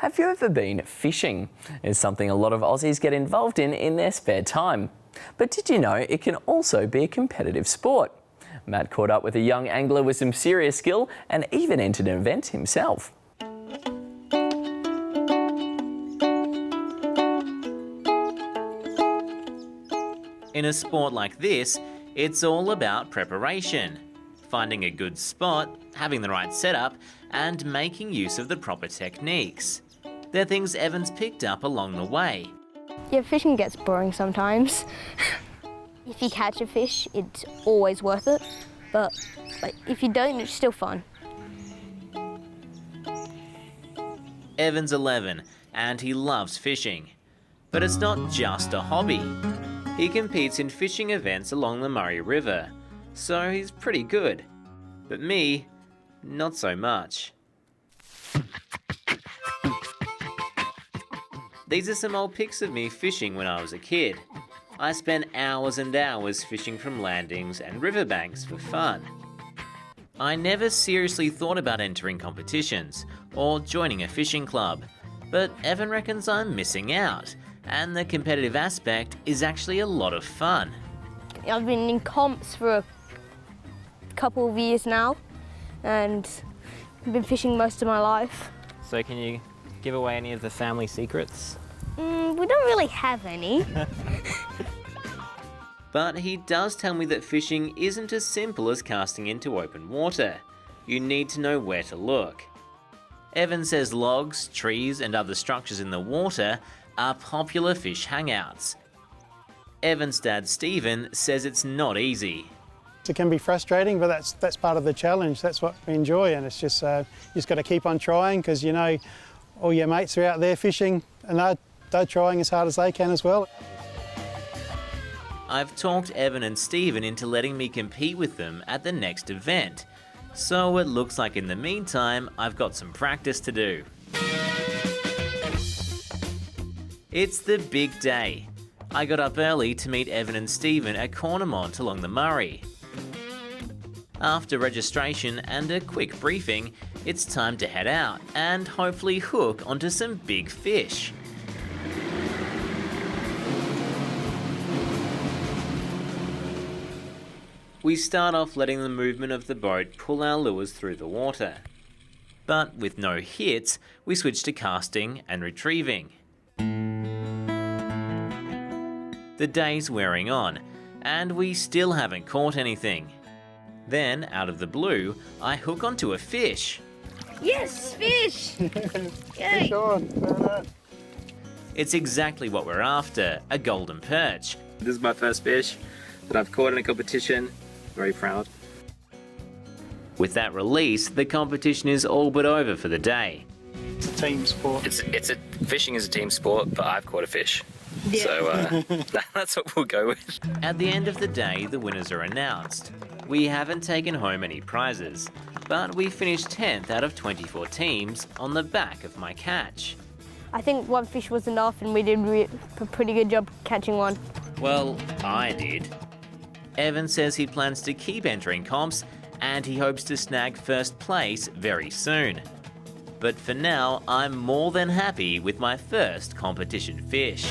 Have you ever been fishing? It's something a lot of Aussies get involved in their spare time. But did you know it can also be a competitive sport? Matt caught up with a young angler with some serious skill and even entered an event himself. In a sport like this, it's all about preparation. Finding a good spot, having the right setup, and making use of the proper techniques. They're things Evan's picked up along the way. Yeah, fishing gets boring sometimes. If you catch a fish, it's always worth it. But if you don't, it's still fun. Evan's 11 and he loves fishing. But it's not just a hobby. He competes in fishing events along the Murray River, so he's pretty good. But me, not so much. These are some old pics of me fishing when I was a kid. I spent hours and hours fishing from landings and riverbanks for fun. I never seriously thought about entering competitions or joining a fishing club, but Evan reckons I'm missing out, and the competitive aspect is actually a lot of fun. I've been in comps for a couple of years now, and I've been fishing most of my life. So can you give away any of the family secrets? We don't really have any. But he does tell me that fishing isn't as simple as casting into open water. You need to know where to look. Evan says logs, trees and other structures in the water are popular fish hangouts. Evan's dad Stephen says it's not easy. It can be frustrating, but that's part of the challenge. That's what we enjoy, and it's just you just got to keep on trying, because you know all your mates are out there fishing and they're trying as hard as they can as well. I've talked Evan and Stephen into letting me compete with them at the next event, so it looks like in the meantime I've got some practice to do. It's the big day. I got up early to meet Evan and Stephen at Cornermont along the Murray. After registration and a quick briefing, it's time to head out and hopefully hook onto some big fish. We start off letting the movement of the boat pull our lures through the water. But with no hits, we switch to casting and retrieving. The day's wearing on, and we still haven't caught anything. Then, out of the blue, I hook onto a fish. Yes, fish! Yay! Fish on. It's exactly what we're after, a golden perch. This is my first fish that I've caught in a competition. Very proud. With that release, the competition is all but over for the day. It's a team sport. Fishing is a team sport, but I've caught a fish. Yeah. So that's what we'll go with. At the end of the day, the winners are announced. We haven't taken home any prizes, but we finished 10th out of 24 teams on the back of my catch. I think one fish was enough, and we did a pretty good job catching one. Well, I did. Evan says he plans to keep entering comps and he hopes to snag first place very soon. But for now, I'm more than happy with my first competition fish.